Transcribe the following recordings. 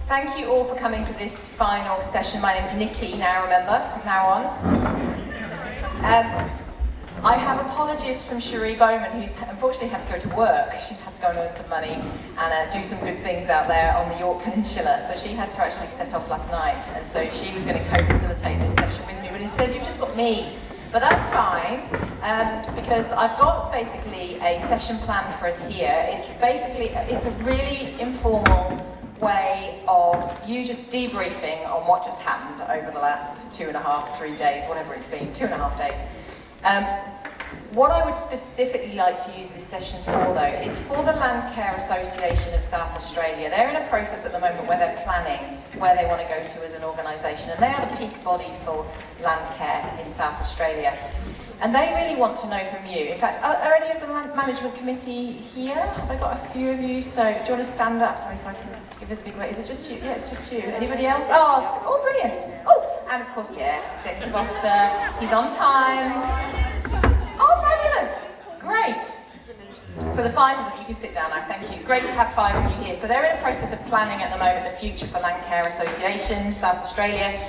Thank you all for coming to this final session. My name's Nikki, now remember, from now on. I have apologies from Cherie Bowman, who's unfortunately had to go to work. She's had to go and earn some money and do some good things out there on the York Peninsula. So she had to actually set off last night, and so she was going to co-facilitate this session with me, but instead you've just got me. But that's fine, because I've got basically a session planned for us here. It's a really informal way of you just debriefing on what just happened over the last 2.5, 3 days, whatever it's been, 2.5 days. What I would specifically like to use this session for, though, is for the Landcare Association of South Australia. They're in a process at the moment where they're planning where they want to go to as an organisation, and they are the peak body for Landcare in South Australia. And they really want to know from you. In fact, are any of the management committee here? Have I got a few of you? So, do you want to stand up so I can give us a big wave? Is it just you? Yeah, it's just you. Anybody else? Oh, brilliant. Oh, and of course, yes, executive officer. He's on time. Oh, fabulous. Great. So the 5 of them, you can sit down now, thank you. Great to have 5 of you here. So they're in a process of planning at the moment the future for Landcare Association, South Australia.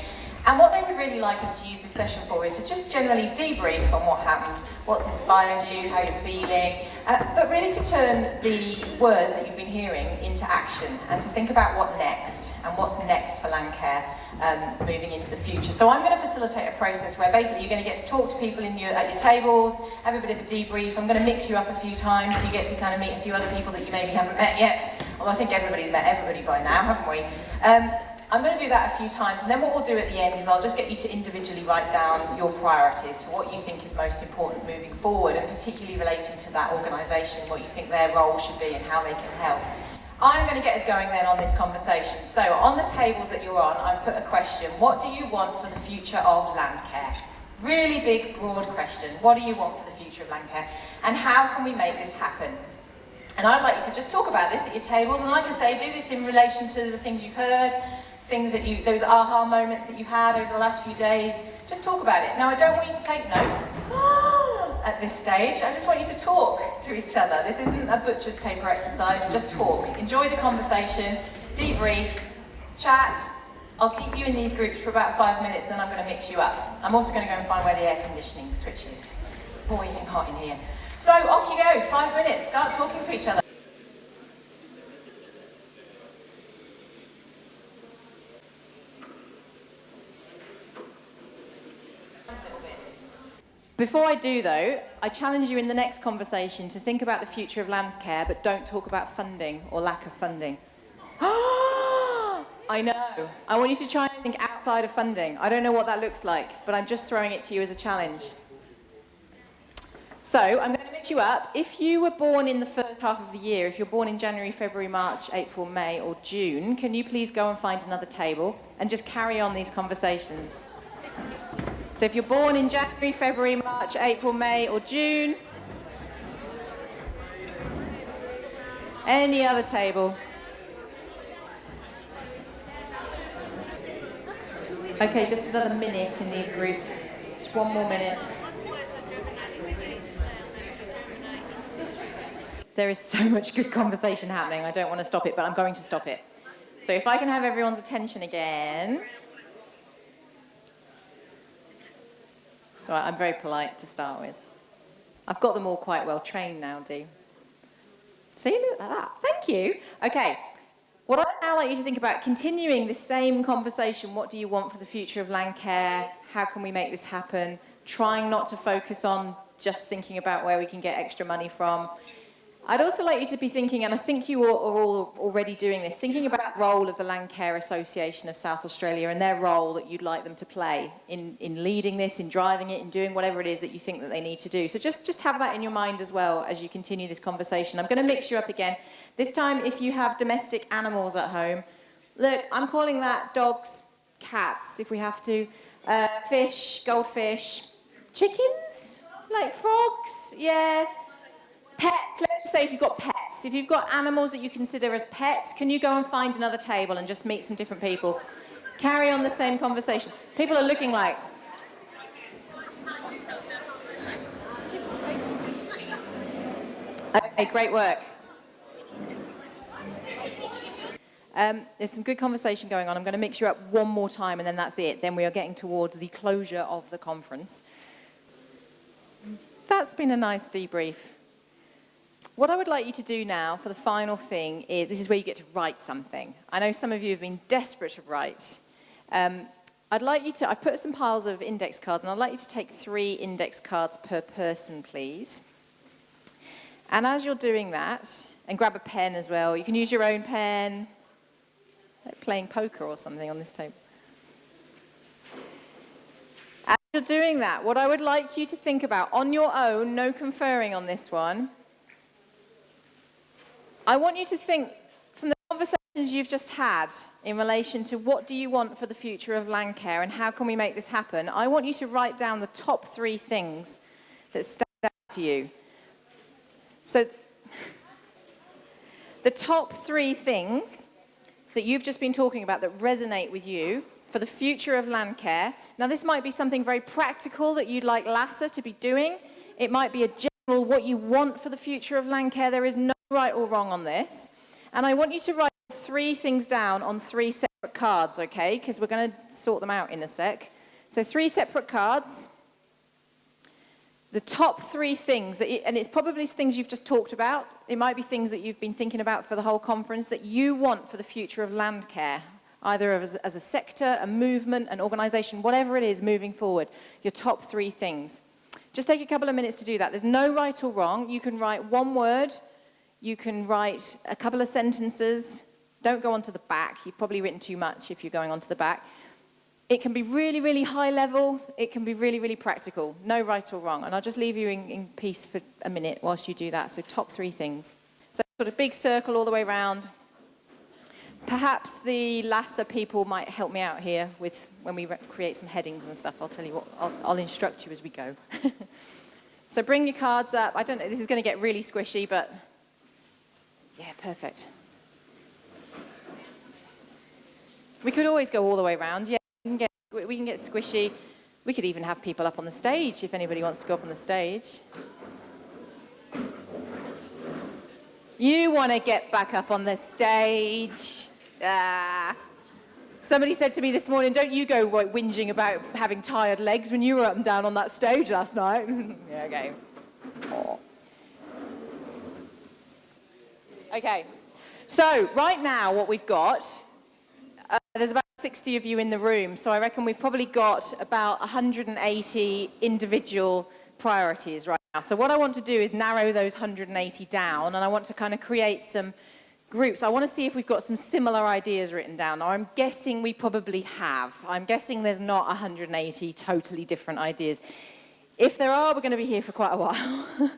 And what they would really like us to use this session for is to just generally debrief on what happened, what's inspired you, how you're feeling, but really to turn the words that you've been hearing into action and to think about what next and what's next for Landcare moving into the future. So I'm going to facilitate a process where basically you're going to get to talk to people at your tables, have a bit of a debrief. I'm going to mix you up a few times so you get to kind of meet a few other people that you maybe haven't met yet. Although I think everybody's met everybody by now, haven't we? I'm going to do that a few times, and then what we'll do at the end is I'll just get you to individually write down your priorities for what you think is most important moving forward, and particularly relating to that organisation, what you think their role should be and how they can help. I'm going to get us going then on this conversation. So on the tables that you're on, I've put a question. What do you want for the future of Landcare? Really big, broad question. What do you want for the future of Landcare? And how can we make this happen? And I'd like you to just talk about this at your tables, and like I say, do this in relation to the things you've heard, things that those aha moments that you've had over the last few days. Just talk about it. Now, I don't want you to take notes at this stage. I just want you to talk to each other. This isn't a butcher's paper exercise. Just talk. Enjoy the conversation, debrief, chat. I'll keep you in these groups for about 5 minutes, then I'm going to mix you up. I'm also going to go and find where the air conditioning switch is. It's boiling hot in here. So off you go, 5 minutes. Start talking to each other. Before I do, though, I challenge you in the next conversation to think about the future of Landcare, but don't talk about funding or lack of funding. I know. I want you to try and think outside of funding. I don't know what that looks like, but I'm just throwing it to you as a challenge. So, I'm going to mix you up. If you were born in the first half of the year, if you're born in January, February, March, April, May, or June, can you please go and find another table and just carry on these conversations? So if you're born in January, February, March, April, May, or June, any other table. Okay, just another minute in these groups. Just 1 more minute. There is so much good conversation happening. I don't want to stop it, but I'm going to stop it. So if I can have everyone's attention again. So I'm very polite to start with. I've got them all quite well trained now, Dee. See, look at that. Thank you. Okay. What I'd now like you to think about, continuing this same conversation, what do you want for the future of Landcare? How can we make this happen? Trying not to focus on just thinking about where we can get extra money from. I'd also like you to be thinking, and I think you are all already doing this, thinking about the role of the Landcare Association of South Australia and their role that you'd like them to play in leading this, in driving it, in doing whatever it is that you think that they need to do. So just have that in your mind as well as you continue this conversation. I'm going to mix you up again. This time, if you have domestic animals at home, look, I'm calling that dogs, cats, if we have to, fish, goldfish, chickens, like frogs, yeah. Pets, let's just say if you've got pets, if you've got animals that you consider as pets, can you go and find another table and just meet some different people? Carry on the same conversation. People are looking like... Okay, great work. There's some good conversation going on. I'm going to mix you up one more time and then that's it. Then we are getting towards the closure of the conference. That's been a nice debrief. What I would like you to do now for the final thing is, this is where you get to write something. I know some of you have been desperate to write. I'd like you to, I've put some piles of index cards and I'd like you to take 3 index cards per person, please. And as you're doing that, and grab a pen as well, you can use your own pen, like playing poker or something on this table. As you're doing that, what I would like you to think about on your own, no conferring on this one, I want you to think from the conversations you've just had in relation to what do you want for the future of Landcare and how can we make this happen, I want you to write down the top 3 things that stand out to you. So, the top 3 things that you've just been talking about that resonate with you for the future of Landcare. Now, this might be something very practical that you'd like LASA to be doing. It might be a general what you want for the future of Landcare. There is no right or wrong on this. And I want you to write 3 things down on 3 separate cards, okay? Because we're going to sort them out in a sec. So 3 separate cards. The top 3 things, and it's probably things you've just talked about. It might be things that you've been thinking about for the whole conference that you want for the future of Landcare, either as a sector, a movement, an organisation, whatever it is moving forward. Your top 3 things. Just take a couple of minutes to do that. There's no right or wrong. You can write 1 word. You can write a couple of sentences. Don't go onto the back. You've probably written too much if you're going onto the back. It can be really, really high level. It can be really, really practical. No right or wrong. And I'll just leave you in peace for a minute whilst you do that. So top 3 things. So sort of big circle all the way around. Perhaps the LASA people might help me out here with when we create some headings and stuff. I'll tell you what, I'll instruct you as we go. So bring your cards up. I don't know, this is going to get really squishy, but yeah, perfect. We could always go all the way around. Yeah. We can get squishy. We could even have people up on the stage if anybody wants to go up on the stage. You want to get back up on the stage. Somebody said to me this morning, don't you go whinging about having tired legs when you were up and down on that stage last night. Yeah, okay. Oh. Okay. So right now what we've got, there's about 60 of you in the room, so I reckon we've probably got about 180 individual priorities right now. So what I want to do is narrow those 180 down, and I want to kind of create some groups. I want to see if we've got some similar ideas written down. Now, I'm guessing we probably have. I'm guessing there's not 180 totally different ideas. If there are, we're going to be here for quite a while.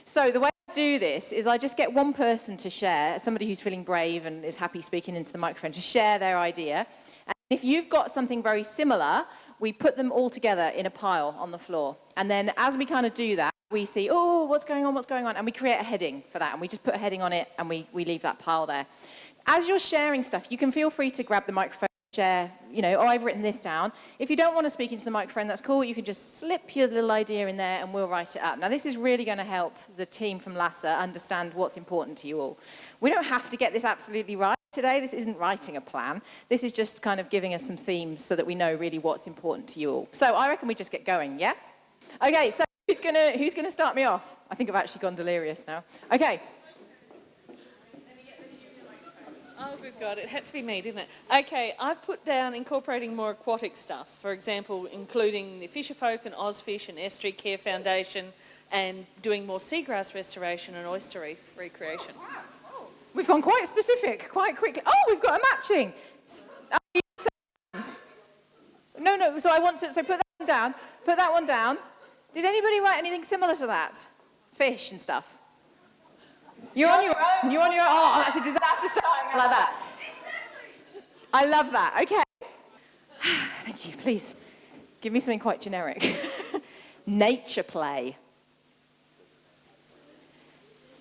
So the way I do this is I just get one person to share, somebody who's feeling brave and is happy speaking into the microphone, to share their idea. And if you've got something very similar, we put them all together in a pile on the floor. And then as we kind of do that, we see, oh, what's going on? And we create a heading for that. And we just put a heading on it and we leave that pile there. As you're sharing stuff, you can feel free to grab the microphone, share, you know, oh, I've written this down. If you don't want to speak into the microphone, that's cool. You can just slip your little idea in there and we'll write it up. Now, this is really going to help the team from LASA understand what's important to you all. We don't have to get this absolutely right today. This isn't writing a plan. This is just kind of giving us some themes so that we know really what's important to you all. So I reckon we just get going, yeah? Okay, so who's gonna start me off? I think I've actually gone delirious now. Okay. Oh, good God, it had to be me, didn't it? Okay, I've put down incorporating more aquatic stuff. For example, including the Fisherfolk and Ozfish and Estuary Care Foundation and doing more seagrass restoration and oyster reef recreation. Wow. Oh. We've gone quite specific, quite quickly. Oh, we've got a matching. No, so I want to, so put that one down. Did anybody write anything similar to that? Fish and stuff. You're on your own. You're on your own. Oh, that's a disaster starting like that. I love that. Okay. Thank you. Please give me something quite generic. Nature play.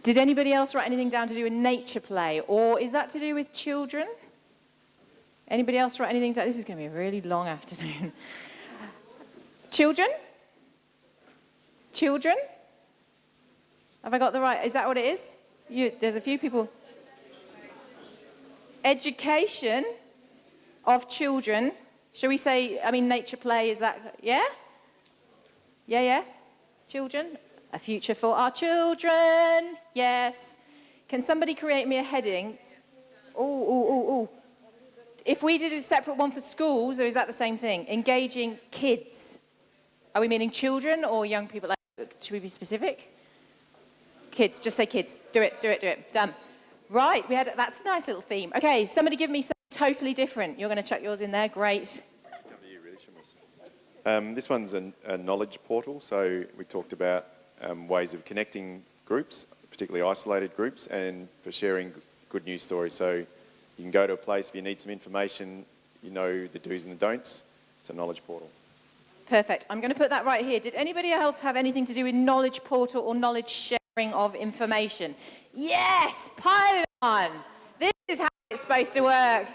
Did anybody else write anything down to do with nature play? Or is that to do with children? Anybody else write anything down? This is going to be a really long afternoon. Children? Children? Have I got the right? Is that what it is? There's a few people. Education of children. Shall we say, nature play, is that, yeah? Yeah? Children? A future for our children. Yes. Can somebody create me a heading? Ooh. If we did a separate one for schools, or is that the same thing? Engaging kids. Are we meaning children or young people? Should we be specific? Kids, just say kids. Do it. Done. Right, that's a nice little theme. Okay, somebody give me something totally different. You're going to chuck yours in there, great. This one's a knowledge portal, so we talked about ways of connecting groups, particularly isolated groups, and for sharing good news stories. So you can go to a place if you need some information, you know the do's and the don'ts. It's a knowledge portal. Perfect. I'm going to put that right here. Did anybody else have anything to do with knowledge portal or knowledge sharing of information? Yes, pile it on. This is how it's supposed to work.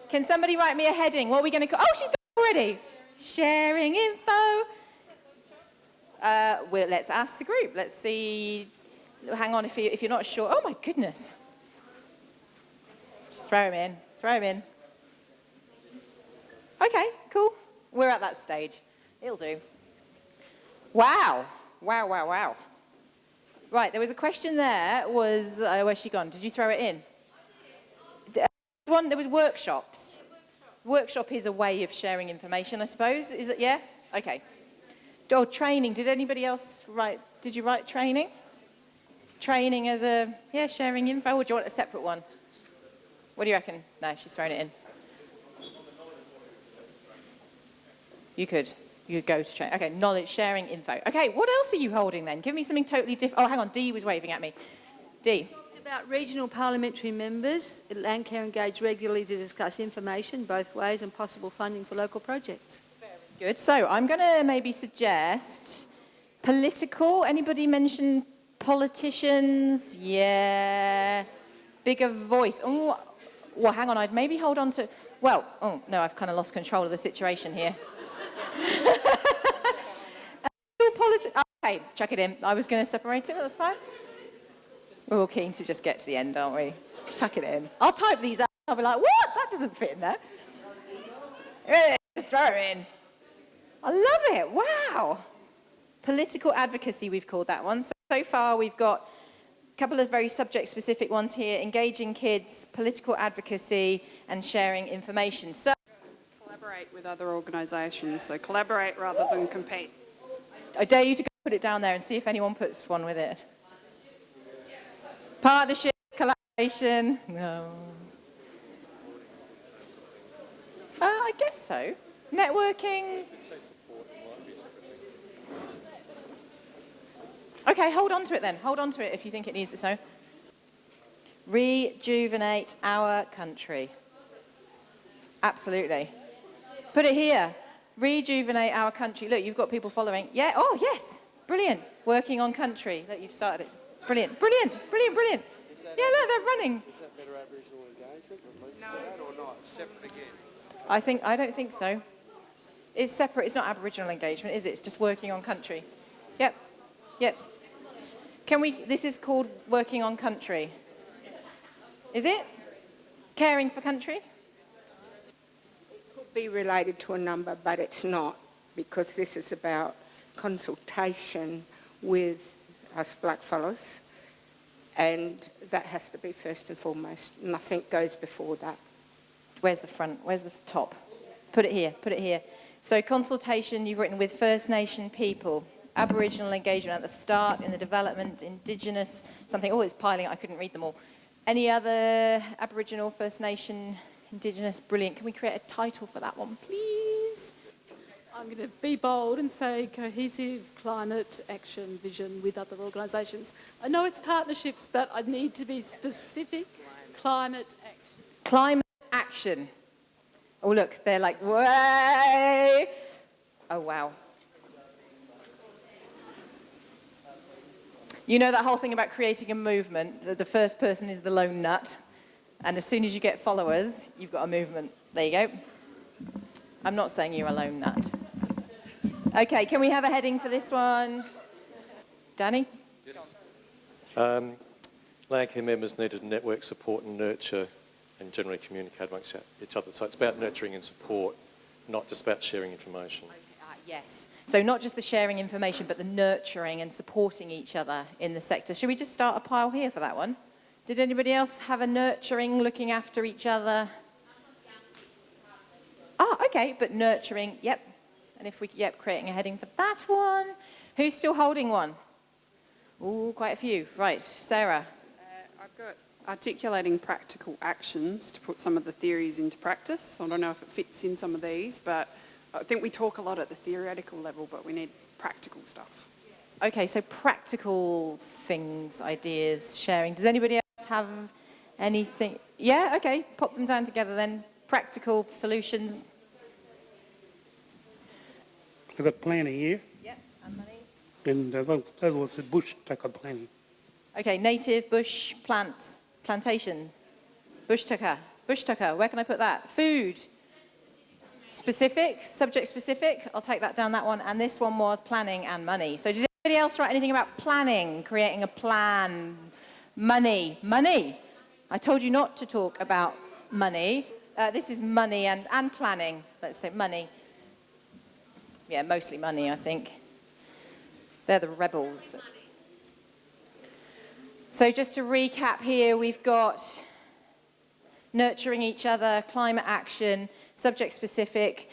Can somebody write me a heading? What are we going to call? Oh, she's done it already. Sharing info. Well, let's ask the group. Let's see. Hang on, if you're not sure. Oh my goodness. Just throw him in. Okay, cool. We're at that stage. It'll do. Wow. Right, there was a question there. Where's she gone? Did you throw it in? There was workshops. Workshop is a way of sharing information, I suppose. Is it? Yeah? Okay. Oh, training. Did anybody else write? Did you write training? Training as sharing info, or do you want a separate one? What do you reckon? No, she's thrown it in. You could go to training. Okay, knowledge sharing info. Okay, what else are you holding then? Give me something totally different. Oh, hang on, Dee was waving at me. Dee. About regional parliamentary members, Landcare engage regularly to discuss information both ways and possible funding for local projects. Very good. So I'm going to maybe suggest political. Anybody mention politicians? Yeah. Bigger voice. Oh, well, hang on. I'd maybe hold on to... Well, oh, no, I've kind of lost control of the situation here. Okay, chuck it in. I was going to separate it, but that's fine. We're all keen to just get to the end, aren't we? Just chuck it in. I'll type these up. I'll be like, what? That doesn't fit in there. Just throw it in. I love it. Wow. Political advocacy, we've called that one. So far, we've got a couple of very subject-specific ones here. Engaging kids, political advocacy, and sharing information. So, collaborate with other organisations. So collaborate rather than compete. I dare you to go put it down there and see if anyone puts one with it. Partnership, collaboration. No. I guess so. Networking. Okay, hold on to it then. Hold on to it if you think it needs it so. Rejuvenate our country. Absolutely. Put it here. Rejuvenate our country. Look, you've got people following. Yeah, oh yes. Brilliant. Working on country. Look, you've started it. Brilliant. Yeah, look, they're running. Is that better Aboriginal engagement? No. Or not? Separate again? I don't think so. It's separate. It's not Aboriginal engagement, is it? It's just working on country. Yep. This is called working on country. Is it? Caring for country? Be related to a number, but it's not, because this is about consultation with us blackfellas, and that has to be first and foremost. Nothing goes before that. Where's the front? Where's the top? Put it here. So consultation, you've written with First Nation people, Aboriginal engagement at the start, in the development, Indigenous, something. Oh, it's piling. I couldn't read them all. Any other Aboriginal, First Nation, Indigenous? Brilliant. Can we create a title for that one, please? I'm going to be bold and say cohesive climate action vision with other organisations. I know it's partnerships, but I need to be specific. Climate action. Climate action. Oh, look, they're like, way. Oh, wow. You know that whole thing about creating a movement, that the first person is the lone nut, and as soon as you get followers, you've got a movement. There you go. I'm not saying you're a lone nut. Okay, can we have a heading for this one? Danny? Yes. Landcare members need to network, support and nurture and generally communicate amongst each other. So it's about nurturing and support, not just about sharing information. Yes. So not just the sharing information, but the nurturing and supporting each other in the sector. Should we just start a pile here for that one? Did anybody else have a nurturing, looking after each other? Ah, okay, but nurturing, yep. And if we, yep, creating a heading for that one. Who's still holding one? Ooh, quite a few. Right, Sarah. I've got articulating practical actions to put some of the theories into practice. I don't know if it fits in some of these, but I think we talk a lot at the theoretical level, but we need practical stuff. Okay, so practical things, ideas, sharing. Does anybody else have anything? Yeah, okay, pop them down together then. Practical solutions. I've got planning here, Yeah, and money. and that was the bush tucker planning. Okay, native, bush, plantation, bush tucker, where can I put that? Food, specific, subject specific, I'll take that down, that one, and this one was planning and money. So did anybody else write anything about planning, creating a plan? Money, I told you not to talk about money. This is money and planning, let's say money. Yeah, mostly money, I think. They're the rebels. So just to recap here, we've got nurturing each other, climate action, subject specific,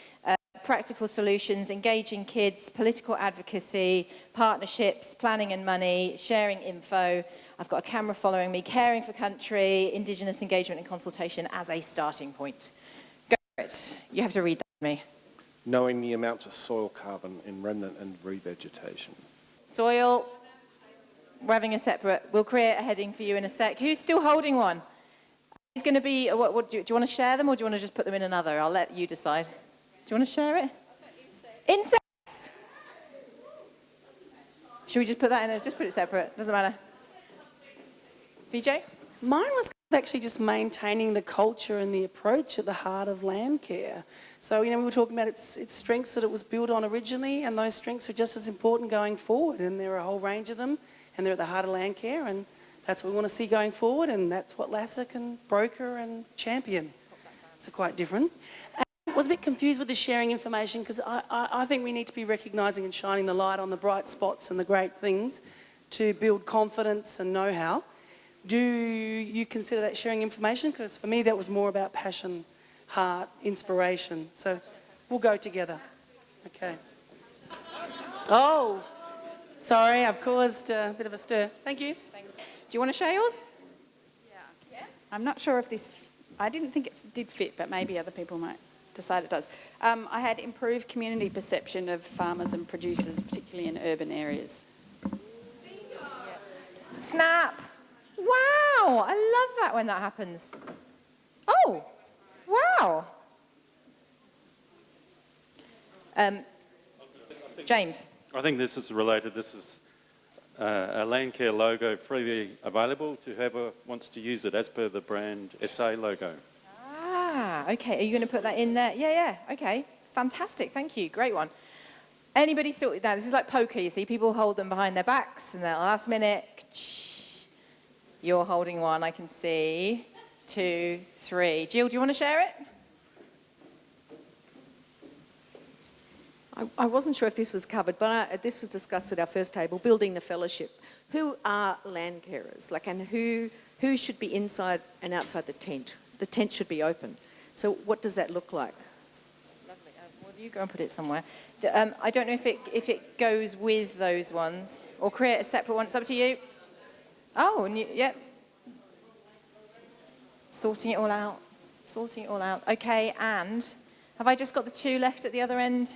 practical solutions, engaging kids, political advocacy, partnerships, planning and money, sharing info. I've got a camera following me, caring for country, Indigenous engagement and consultation as a starting point. Go for it. You have to read that to me. Knowing the amounts of soil carbon in remnant and revegetation. Soil, we're having a separate, we'll create a heading for you in a sec. Who's still holding one? It's going to be, what do you want to share them or do you want to just put them in another? I'll let you decide. Do you want to share it? Insects. Should we just put that in, just put it separate, doesn't matter. VJ? Mine was actually just maintaining the culture and the approach at the heart of Landcare. So, we were talking about its strengths that it was built on originally, and those strengths are just as important going forward, and there are a whole range of them, and they're at the heart of Landcare, and that's what we want to see going forward, and that's what LASA can broker and champion. So quite different. And I was a bit confused with the sharing information, because I think we need to be recognising and shining the light on the bright spots and the great things to build confidence and know-how. Do you consider that sharing information? Because for me, that was more about passion, heart, inspiration. So we'll go together. Okay. Oh, sorry, I've caused a bit of a stir. Thank you. Do you want to share yours? Yeah. I'm not sure if this, I didn't think it did fit, but maybe other people might decide it does. I had improved community perception of farmers and producers, particularly in urban areas. Snap. Wow, I love that when that happens. Oh, wow. James. I think this is related. This is a Landcare logo freely available to whoever wants to use it as per the brand SA logo. Ah, okay. Are you going to put that in there? Yeah, okay. Fantastic, thank you. Great one. Anybody still, now this is like poker, you see. People hold them behind their backs and at the last minute, you're holding one, I can see. 2, 3. Jill, do you want to share it? I wasn't sure if this was covered, but this was discussed at our first table, building the fellowship. Who are land carers? And who should be inside and outside the tent? The tent should be open. So what does that look like? Lovely. Well, you go and put it somewhere. I don't know if it goes with those ones or create a separate one. It's up to you. Oh, and yep. Sorting it all out. Okay, and have I just got the 2 left at the other end?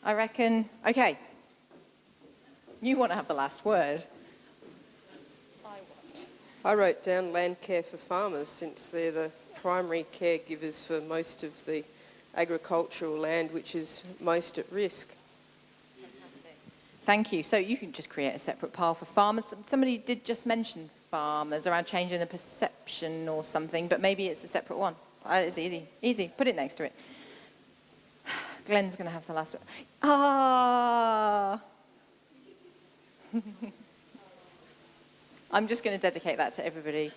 I reckon. Okay. You want to have the last word. I wrote down Landcare for farmers, since they're the primary caregivers for most of the agricultural land which is most at risk. Fantastic. Thank you. So you can just create a separate pile for farmers. Somebody did just mention farmers around changing the perception or something, but maybe it's a separate one. It's easy. Easy. Put it next to it. Glenn's going to have the last word. Ah. I'm just going to dedicate that to everybody.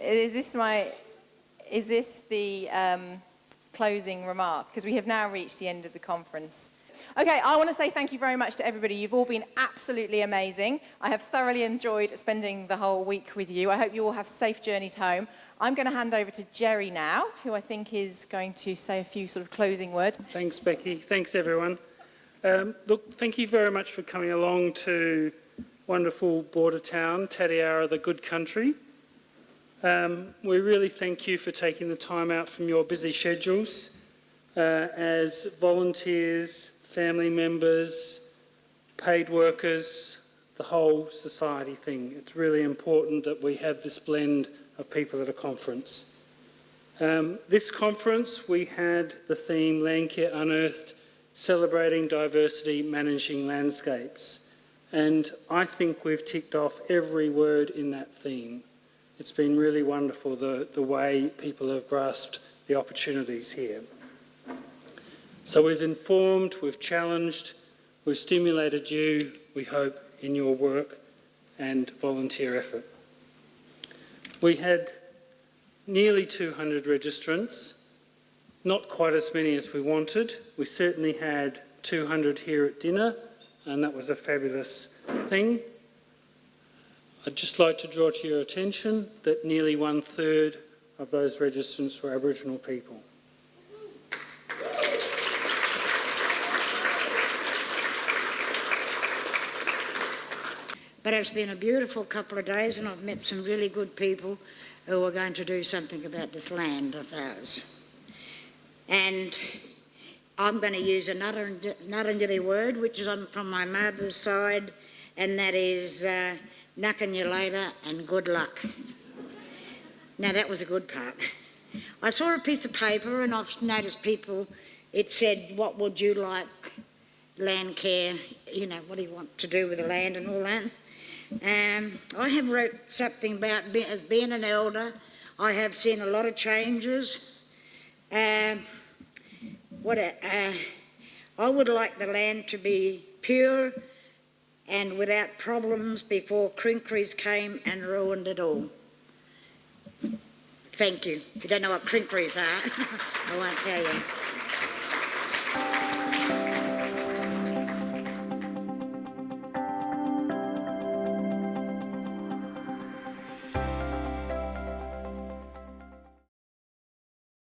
Is this my... is this the closing remark? Because we have now reached the end of the conference. Okay, I want to say thank you very much to everybody. You've all been absolutely amazing. I have thoroughly enjoyed spending the whole week with you. I hope you all have safe journeys home. I'm going to hand over to Jerry now, who I think is going to say a few sort of closing words. Thanks, Becky. Thanks, everyone. Look, thank you very much for coming along to wonderful border town, Tatiara, the good country. We really thank you for taking the time out from your busy schedules as volunteers, family members, paid workers, the whole society thing. It's really important that we have this blend of people at a conference. This conference, we had the theme Landcare Unearthed, Celebrating Diversity, Managing Landscapes. And I think we've ticked off every word in that theme. It's been really wonderful, the way people have grasped the opportunities here. So we've informed, we've challenged, we've stimulated you, we hope, in your work and volunteer effort. We had nearly 200 registrants, not quite as many as we wanted. We certainly had 200 here at dinner, and that was a fabulous thing. I'd just like to draw to your attention that nearly 1/3 of those registrants were Aboriginal people. But it's been a beautiful couple of days and I've met some really good people who are going to do something about this land of ours. And I'm going to use another Ngarrindjeri word, which is from my mother's side, and that is knucking you later and good luck. Now that was a good part. I saw a piece of paper and I've noticed people, it said, what would you like, Landcare, you know, what do you want to do with the land and all that. I have wrote something about, as being an elder, I have seen a lot of changes. I would like the land to be pure and without problems before crinkries came and ruined it all. Thank you. If you don't know what crinkries are, I won't tell you.